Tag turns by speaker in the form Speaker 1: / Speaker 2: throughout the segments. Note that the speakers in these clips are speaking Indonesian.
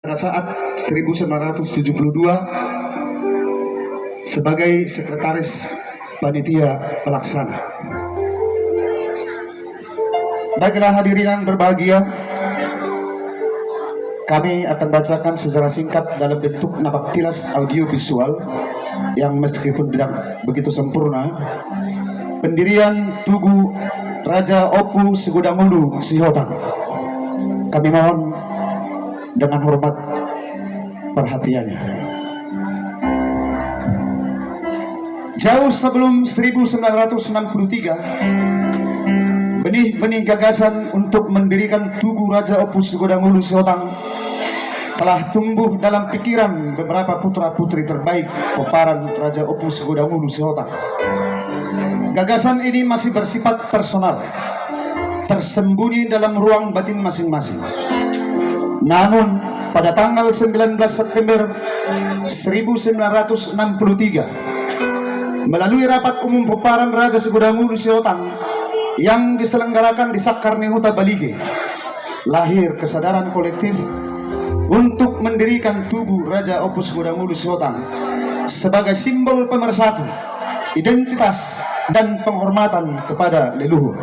Speaker 1: Pada saat 1972 sebagai sekretaris panitia pelaksana. Baiklah hadirin yang berbahagia, kami akan bacakan secara singkat dalam bentuk napaktilas audio visual yang meskipun tidak begitu sempurna, pendirian Tugu Raja Opu Segudang Sihotang. Kami mohon dengan hormat perhatiannya. Jauh sebelum 1963, benih-benih gagasan untuk mendirikan Tugu Raja Opu Segudang Sihotang telah tumbuh dalam pikiran beberapa putra-putri terbaik peparan Raja Opu Segudang Sihotang. Gagasan ini masih bersifat personal, tersembunyi dalam ruang batin masing-masing. Namun pada tanggal 19 September 1963, melalui rapat umum peparan Raja Segudang Sihotang yang diselenggarakan di Sakarni Huta Balige, lahir kesadaran kolektif untuk mendirikan Tugu Raja Opu Segudang Sihotang sebagai simbol pemersatu, identitas, dan penghormatan kepada leluhur.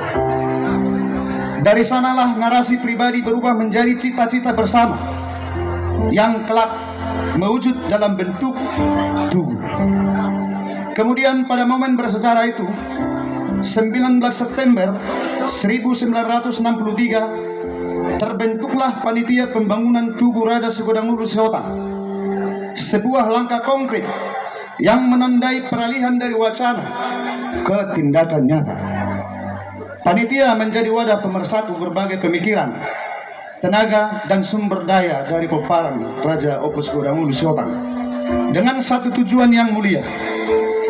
Speaker 1: Dari sanalah narasi pribadi berubah menjadi cita-cita bersama yang kelak mewujud dalam bentuk tugu. Kemudian pada momen bersejarah itu, 19 September 1963, terbentuklah Panitia Pembangunan Tugu Raja Segudang Sihotang, sebuah langkah konkret yang menandai peralihan dari wacana ke tindakan nyata. Panitia menjadi wadah pemersatu berbagai pemikiran, tenaga, dan sumber daya dari peparan Raja Opu Segudang Sihotang dengan satu tujuan yang mulia,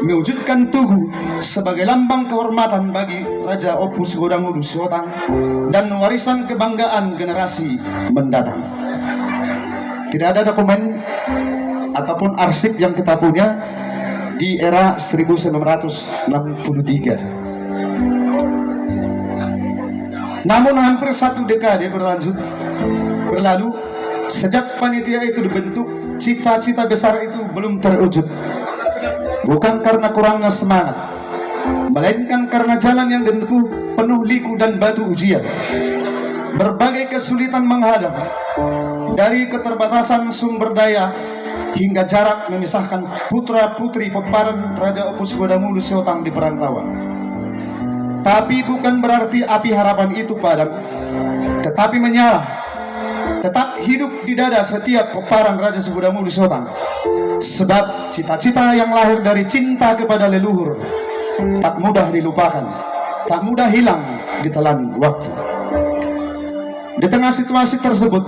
Speaker 1: mewujudkan Tugu sebagai lambang kehormatan bagi Raja Opu Segudang Sihotang dan warisan kebanggaan generasi mendatang. Tidak ada dokumen ataupun arsip yang kita punya di era 1963. Namun hampir satu dekade berlalu sejak panitia itu dibentuk, cita-cita besar itu belum terwujud. Bukan karena kurangnya semangat, melainkan karena jalan yang ditempuh penuh liku dan batu ujian. Berbagai kesulitan menghadang, dari keterbatasan sumber daya hingga jarak memisahkan putra-putri peparan Raja Opu Segudang Sihotang di perantauan. Tapi bukan berarti api harapan itu padam, tetapi menyala, tetap hidup di dada setiap peparan Raja Segudang Sihotang. Sebab cita-cita yang lahir dari cinta kepada leluhur tak mudah dilupakan, tak mudah hilang ditelan waktu. Di tengah situasi tersebut,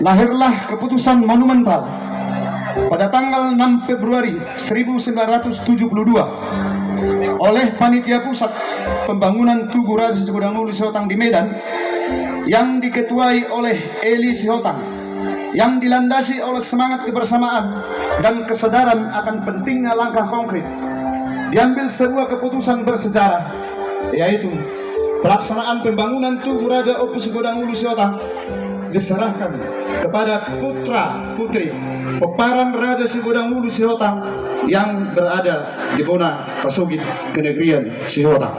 Speaker 1: lahirlah keputusan monumental pada tanggal 6 Februari 1972 oleh Panitia Pusat Pembangunan Tugu Raja Segudang Sihotang di Medan yang diketuai oleh Eli Sihotang, yang dilandasi oleh semangat kebersamaan dan kesadaran akan pentingnya langkah konkret. Diambil sebuah keputusan bersejarah, yaitu pelaksanaan pembangunan Tugu Raja Opu Segudang Sihotang diserahkan kepada putra-putri peparan Raja Segudang Sihotang yang berada di Bona Pasogit, Kenegrian Sihotang.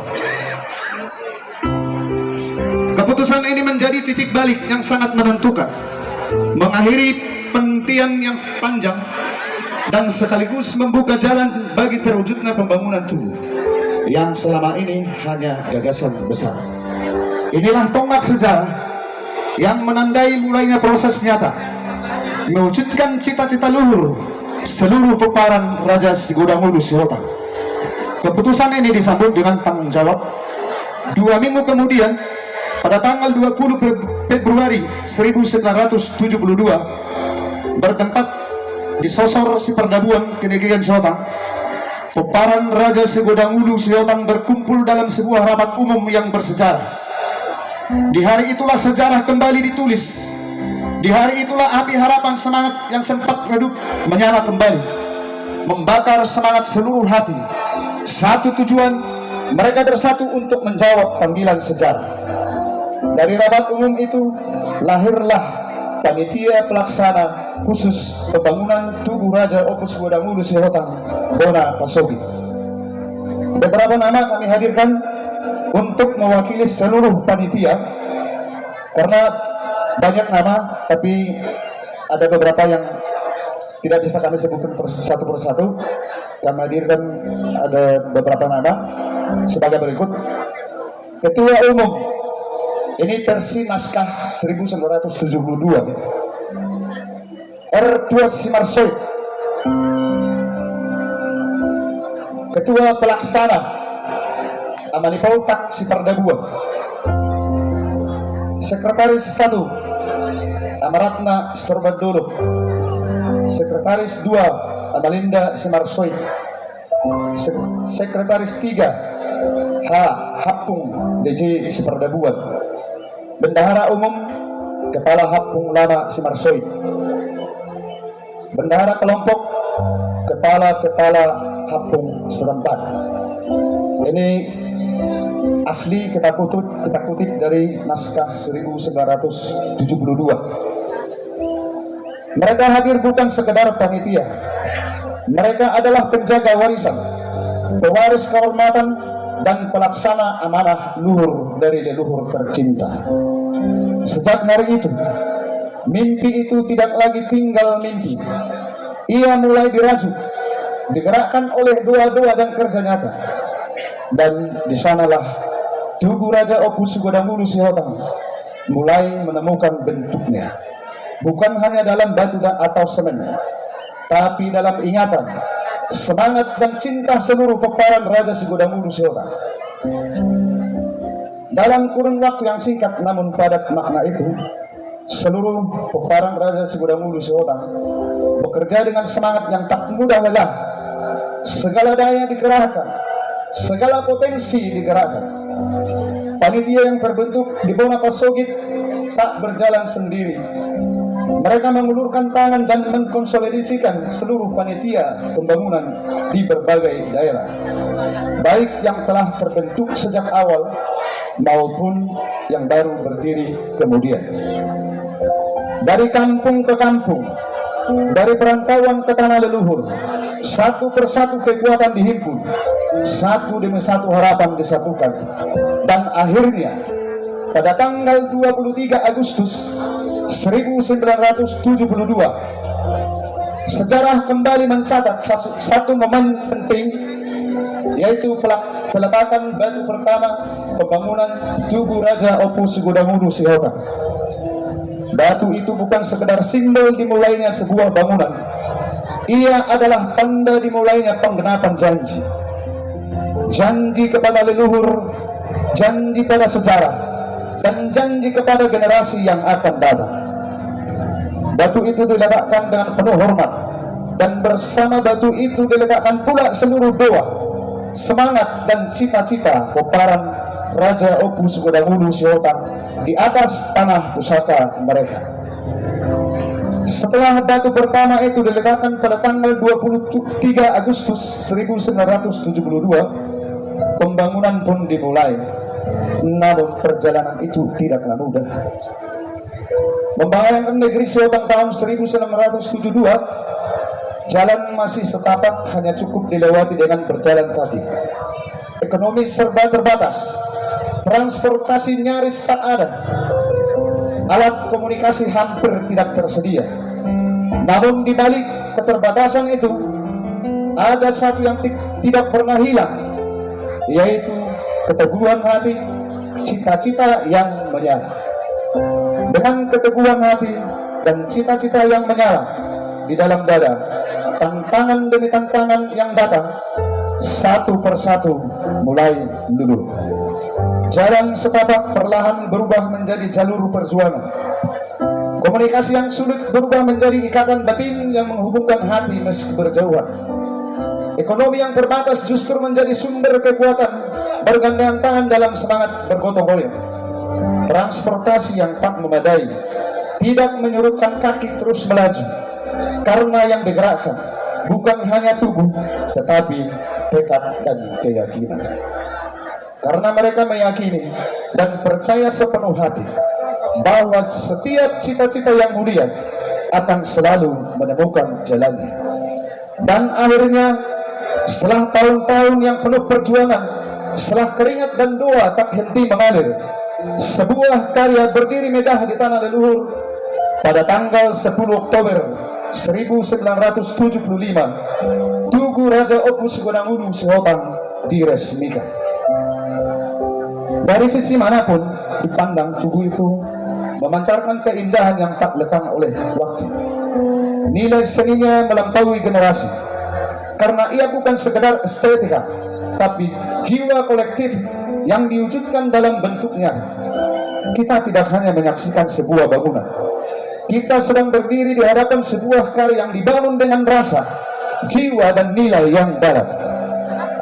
Speaker 1: Keputusan ini menjadi titik balik yang sangat menentukan, mengakhiri penantian yang panjang dan sekaligus membuka jalan bagi terwujudnya pembangunan tugu yang selama ini hanya gagasan besar. Inilah tonggak sejarah yang menandai mulainya proses nyata mewujudkan cita-cita luhur seluruh peparan Raja Segudang Sihotang. Keputusan ini disambut dengan tanggung jawab. 2 minggu kemudian, pada tanggal 20 Februari 1972, bertempat di Sosor Siperdabuan, Kenegrian Sihotang, peparan Raja Segudang Sihotang berkumpul dalam sebuah rapat umum yang bersejarah. Di hari itulah sejarah kembali ditulis. Di hari itulah api harapan semangat yang sempat redup menyala kembali, membakar semangat seluruh hati. Satu tujuan, mereka bersatu untuk menjawab panggilan sejarah. Dari rapat umum itu lahirlah
Speaker 2: panitia pelaksana khusus pembangunan Tugu Raja Opus Godangulu Sihotang Bona Pasogi. Beberapa nama kami hadirkan untuk mewakili seluruh panitia karena banyak nama, tapi ada beberapa yang tidak bisa kami sebutkan satu persatu. Kami hadirkan ada beberapa nama sebagai berikut. Ketua Umum, ini versi naskah 1972, R2 Simarsoid. Ketua Pelaksana, Amanipau Tak Sipardabua. Sekretaris 1, Amaratna Storbandolo. Sekretaris 2, Amalinda Simarsoid. Sekretaris 3, Hapung DJ Sipardabuan. Bendahara Umum, Kepala Hapung Lama Simarsoid. Bendahara Kelompok, Kepala Hapung setempat. Ini asli kita kutip dari naskah 1972. Mereka hadir bukan sekedar panitia. Mereka adalah penjaga warisan, pewaris kehormatan, dan pelaksana amanah luhur dari leluhur tercinta. Sejak hari itu, mimpi itu tidak lagi tinggal mimpi. Ia mulai dirajut, digerakkan oleh doa-doa dan kerja nyata. Dan di sanalah Tugu Raja Opus Godangulu Sihotang mulai menemukan bentuknya. Bukan hanya dalam batu atau semen, tapi dalam ingatan, semangat dan cinta seluruh peparan Raja Sigodangulu Sihotang. Dalam kurun waktu yang singkat namun padat makna itu, seluruh peparan Raja Sigodangulu Sihotang bekerja dengan semangat yang tak mudah lelah. Segala daya dikerahkan, segala potensi digerakkan. Panitia yang terbentuk di Bona Pasogit tak berjalan sendiri. Mereka mengulurkan tangan dan mengkonsolidasikan seluruh panitia pembangunan di berbagai daerah, baik yang telah terbentuk sejak awal maupun yang baru berdiri kemudian. Dari kampung ke kampung, dari perantauan ke tanah leluhur, satu persatu kekuatan dihimpun, satu demi satu harapan disatukan, dan akhirnya pada tanggal 23 Agustus 1972 sejarah kembali mencatat satu momen penting, yaitu peletakan batu pertama pembangunan Tugu Raja Opus Godangulu Sihotang. Batu itu bukan sekedar simbol dimulainya sebuah bangunan. Ia adalah tanda dimulainya penggenapan janji. Janji kepada leluhur, janji pada sejarah, dan janji kepada generasi yang akan datang. Batu itu diletakkan dengan penuh hormat, dan bersama batu itu diletakkan pula seluruh doa, semangat dan cita-cita peparan Raja Opus Godangulu Sihotang di atas tanah pusaka mereka. Setelah batu pertama itu diletakkan pada tanggal 23 Agustus 1972, pembangunan pun dimulai. Namun perjalanan itu tidaklah mudah. Membayangkan negeri Sihotang tahun 1972, jalan masih setapak, hanya cukup dilewati dengan berjalan kaki. Ekonomi serba terbatas, transportasi nyaris tak ada, alat komunikasi hampir tidak tersedia. Namun di balik keterbatasan itu, ada satu yang tidak pernah hilang, yaitu keteguhan hati, cita-cita yang menyala. Dengan keteguhan hati dan cita-cita yang menyala di dalam dada, tantangan demi tantangan yang datang satu persatu mulai luluh. Jalan setapak perlahan berubah menjadi jalur perjuangan. Komunikasi yang sulit berubah menjadi ikatan batin yang menghubungkan hati meski berjauhan. Ekonomi yang terbatas justru menjadi sumber kekuatan bergandengan tangan dalam semangat bergotong royong. Transportasi yang tak memadai tidak menyurutkan kaki terus melaju, karena yang digerakkan bukan hanya tubuh tetapi tekad dan keyakinan. Karena mereka meyakini dan percaya sepenuh hati bahwa setiap cita-cita yang mulia akan selalu menemukan jalannya. Dan akhirnya setelah tahun-tahun yang penuh perjuangan, setelah keringat dan doa tak henti mengalir, sebuah karya berdiri megah di tanah leluhur pada tanggal 10 Oktober 1975, Tugu Raja Opu Sugodang Sihotang diresmikan. Dari sisi manapun dipandang, tugu itu memancarkan keindahan yang tak lekang oleh waktu. Nilai seninya melampaui generasi, karena ia bukan sekedar estetika, tapi jiwa kolektif yang diwujudkan dalam bentuknya. Kita tidak hanya menyaksikan sebuah bangunan, kita sedang berdiri di hadapan sebuah karya yang dibangun dengan rasa, jiwa dan nilai yang dalam.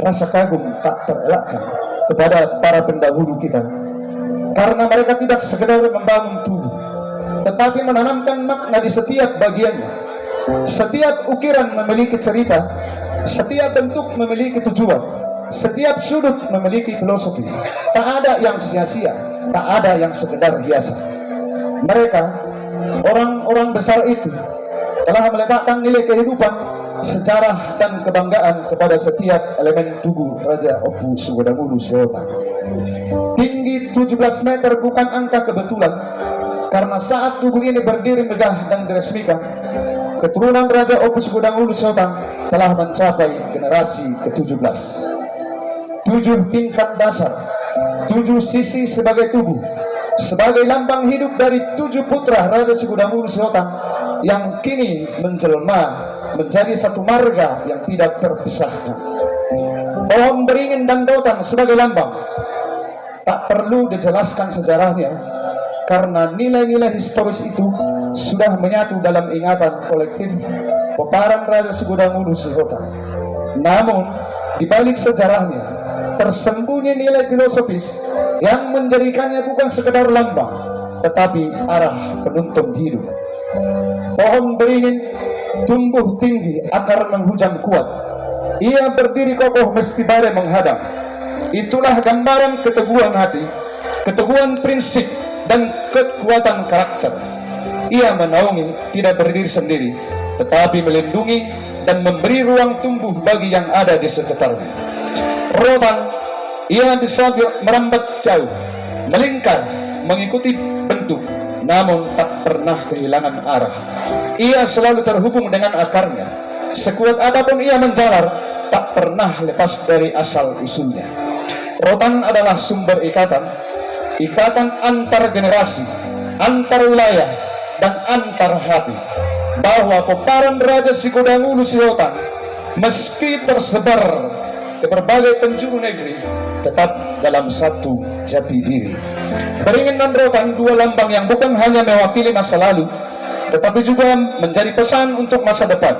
Speaker 2: Rasa kagum tak terelakkan kepada para pendahulu kita, karena mereka tidak sekedar membangun tubuh, tetapi menanamkan makna di setiap bagiannya. Setiap ukiran memiliki cerita, setiap bentuk memiliki tujuan, setiap sudut memiliki filosofi. Tak ada yang sia-sia, tak ada yang sekedar hiasan. Mereka, orang-orang besar itu, telah meletakkan nilai kehidupan, sejarah dan kebanggaan kepada setiap elemen tubuh Raja Opu Sugodang Sihotang. Tinggi 17 meter bukan angka kebetulan, karena saat tubuh ini berdiri megah dan diresmikan, keturunan Raja Opu Sugodang Sihotang telah mencapai generasi ke-17. 7 tingkat dasar, 7 sisi sebagai tubuh, sebagai lambang hidup dari 7 putra Raja Sugodang Sihotang yang kini menjelma menjadi satu marga yang tidak terpisahkan. Pohon beringin dan dotan sebagai lambang, tak perlu dijelaskan sejarahnya, karena nilai-nilai historis itu sudah menyatu dalam ingatan kolektif peparan Raja Sugodang Sihotang. Namun di balik sejarahnya tersembunyi nilai filosofis yang menjadikannya bukan sekedar lambang, tetapi arah penuntun hidup. Pohon beringin tumbuh tinggi, akar menghujam kuat. Ia berdiri kokoh meski badai menghadang. Itulah gambaran keteguhan hati, keteguhan prinsip, dan kekuatan karakter. Ia menaungi, tidak berdiri sendiri, tetapi melindungi dan memberi ruang tumbuh bagi yang ada di sekitarnya. Rotan, ia bisa merambat jauh, melingkar, mengikuti bentuk, namun tak pernah kehilangan arah. Ia selalu terhubung dengan akarnya. Sekuat apapun ia menjalar, tak pernah lepas dari asal usulnya. Rotan adalah sumber ikatan, ikatan antar generasi, antar wilayah, dan antar hati. Bahwa peparan Raja Sugodang Sihotang meski tersebar ke berbagai penjuru negeri, tetap dalam satu jati diri. Beringin dan rotan, dua lambang yang bukan hanya mewakili masa lalu, tetapi juga menjadi pesan untuk masa depan,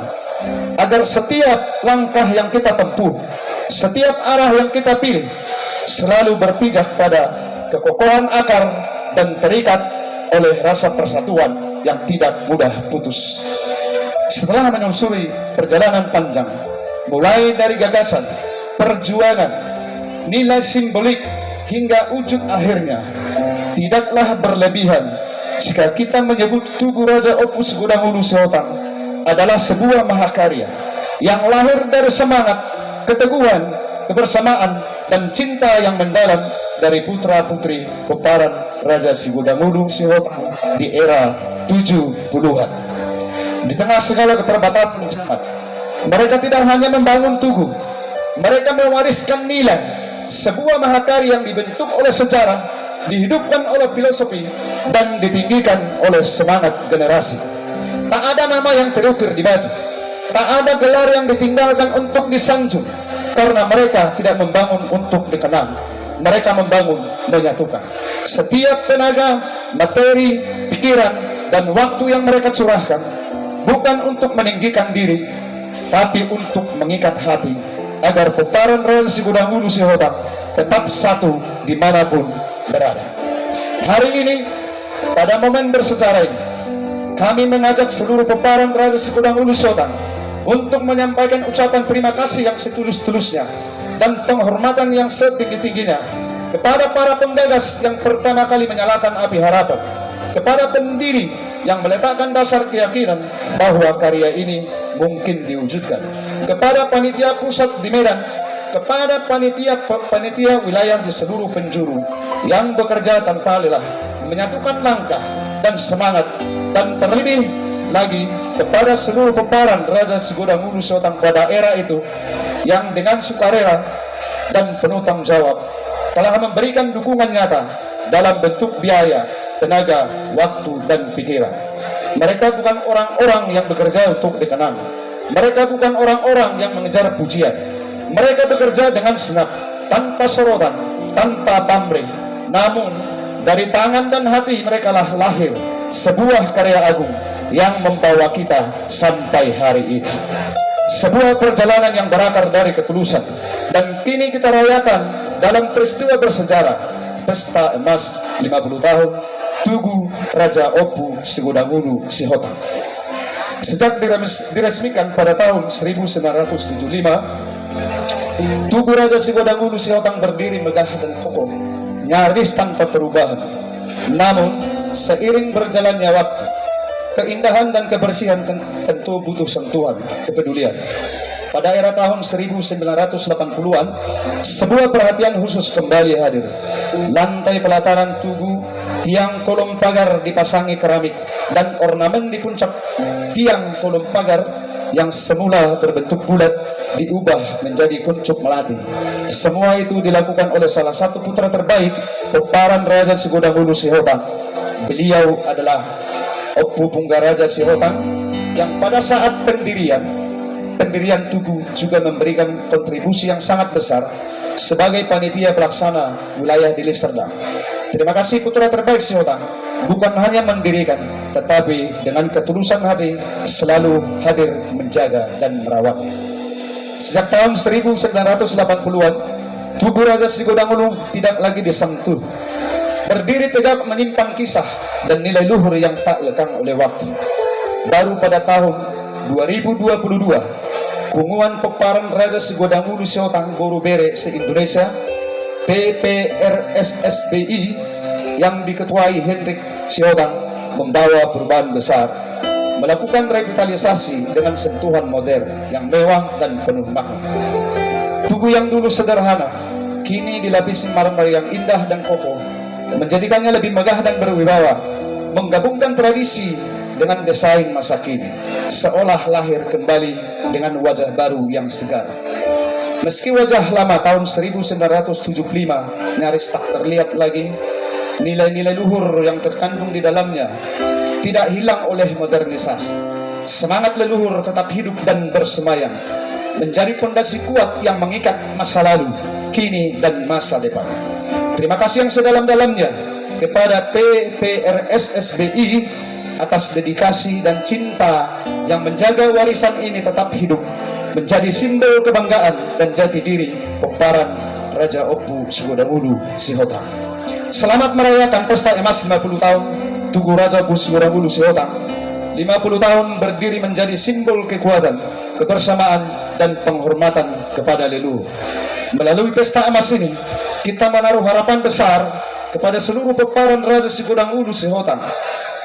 Speaker 2: agar setiap langkah yang kita tempuh, setiap arah yang kita pilih, selalu berpijak pada kekokohan akar dan terikat oleh rasa persatuan yang tidak mudah putus. Setelah menyusuri perjalanan panjang, mulai dari gagasan, perjuangan, nilai simbolik, hingga wujud akhirnya, tidaklah berlebihan jika kita menyebut Tugu Raja Opu Sugodang Sihotang adalah sebuah mahakarya yang lahir dari semangat, keteguhan, kebersamaan, dan cinta yang mendalam dari putra-putri peparan Raja Sugodang Sihotang di era 70-an. Di tengah segala keterbatasan zaman, mereka tidak hanya membangun tugu, mereka mewariskan nilai, sebuah mahakarya yang dibentuk oleh sejarah, dihidupkan oleh filosofi, dan ditinggikan oleh semangat generasi. Tak ada nama yang terukir di batu, tak ada gelar yang ditinggalkan untuk disanjung, karena mereka tidak membangun untuk dikenal, mereka membangun menyatukan. Setiap tenaga, materi, pikiran, dan waktu yang mereka curahkan bukan untuk meninggikan diri, tapi untuk mengikat hati, agar peparan Raja Sugodang Sihotang tetap satu dimanapun berada. Hari ini, pada momen bersejarah ini, kami mengajak seluruh peparan Raja Sugodang Sihotang untuk menyampaikan ucapan terima kasih yang setulus-tulusnya dan penghormatan yang setinggi-tingginya kepada para penggagas yang pertama kali menyalakan api harapan, kepada pendiri yang meletakkan dasar keyakinan bahwa karya ini mungkin diwujudkan, kepada panitia pusat di Medan, kepada panitia wilayah di seluruh penjuru yang bekerja tanpa lelah menyatukan langkah dan semangat, dan terlebih lagi kepada seluruh peparan Raja Sigodangulu Sihotang pada era itu yang dengan sukarela dan penuh tanggung jawab telah memberikan dukungan nyata dalam bentuk biaya, tenaga, waktu, dan pikiran. Mereka bukan orang-orang yang bekerja untuk dikenang. Mereka bukan orang-orang yang mengejar pujian. Mereka bekerja dengan senang, tanpa sorotan, tanpa pamrih. Namun, dari tangan dan hati mereka lah lahir sebuah karya agung yang membawa kita sampai hari ini. Sebuah perjalanan yang berakar dari ketulusan, dan kini kita rayakan dalam peristiwa bersejarah Pesta Emas 50 tahun Tugu Raja Opu Sigodangulu Sihotang. Sejak diresmikan pada tahun 1975, Tugu Raja Sigodangulu Sihotang berdiri megah dan kokoh, nyaris tanpa perubahan. Namun, seiring berjalannya waktu, keindahan dan kebersihan tentu butuh sentuhan kepedulian. Pada era tahun 1980-an, sebuah perhatian khusus kembali hadir. Lantai pelataran tugu, tiang kolom pagar dipasangi keramik, dan ornamen di puncak tiang kolom pagar yang semula berbentuk bulat diubah menjadi kuncup melati. Semua itu dilakukan oleh salah satu putra terbaik peparan Raja Sigodangulu Sihotang. Beliau adalah Opu Punggaraja Sihotang, yang pada saat pendirian Tugu juga memberikan kontribusi yang sangat besar sebagai panitia pelaksana wilayah di Serdang. Terima kasih putra terbaik Sihotang, bukan hanya mendirikan, tetapi dengan ketulusan hati selalu hadir menjaga dan merawat. Sejak tahun 1980-an, Tugu Raja Sigodangulu tidak lagi disentuh. Berdiri tegak menyimpan kisah dan nilai luhur yang tak lekang oleh waktu. Baru pada tahun 2022, Punguan Peparan Raja Sigodangulu Sihotang Boru Bere se-Indonesia PPRSSBI yang diketuai Hendrik Sihotang membawa perubahan besar, melakukan revitalisasi dengan sentuhan modern yang mewah dan penuh makna. Tugu yang dulu sederhana kini dilapisi marmer yang indah dan kokoh, menjadikannya lebih megah dan berwibawa, menggabungkan tradisi dengan desain masa kini, seolah lahir kembali dengan wajah baru yang segar. Meski wajah lama tahun 1975 nyaris tak terlihat lagi, nilai-nilai luhur yang terkandung di dalamnya tidak hilang oleh modernisasi. Semangat leluhur tetap hidup dan bersemayam, menjadi pondasi kuat yang mengikat masa lalu, kini, dan masa depan. Terima kasih yang sedalam-dalamnya kepada PPRSSBI atas dedikasi dan cinta yang menjaga warisan ini tetap hidup, menjadi simbol kebanggaan dan jati diri peparan Raja Opu Sigodangulu Sihotang. Selamat merayakan Pesta Emas 50 tahun Tugu Raja Opu Sigodangulu Sihotang. 50 tahun berdiri menjadi simbol kekuatan, kebersamaan, dan penghormatan kepada leluhur. Melalui Pesta Emas ini, kita menaruh harapan besar kepada seluruh peparan Raja Sigodangulu Sihotang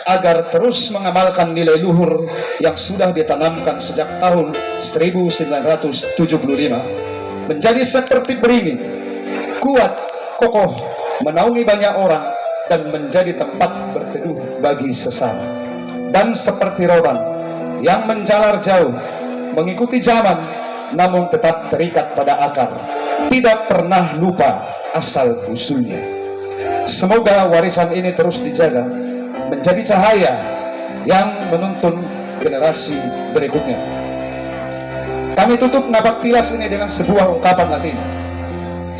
Speaker 2: agar terus mengamalkan nilai luhur yang sudah ditanamkan sejak tahun 1975, menjadi seperti beringin, kuat, kokoh, menaungi banyak orang, dan menjadi tempat berteduh bagi sesama. Dan seperti rotan yang menjalar jauh, mengikuti zaman, namun tetap terikat pada akar, tidak pernah lupa asal usulnya. Semoga warisan ini terus dijaga, menjadi cahaya yang menuntun generasi berikutnya. Kami tutup napak tilas ini dengan sebuah ungkapan Latin.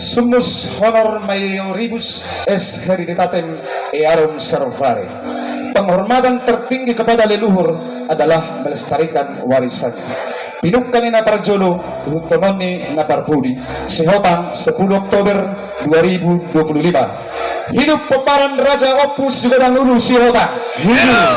Speaker 2: Sumus honor maioribus es hereditatem earum servare. Penghormatan tertinggi kepada leluhur adalah melestarikan warisannya. Pinukkan na parjolo, hutomoni na parpudi. Sihotang 10 Oktober 2025. Hidup peparan Raja Opu Sigodangulu Sihotang. Hidup.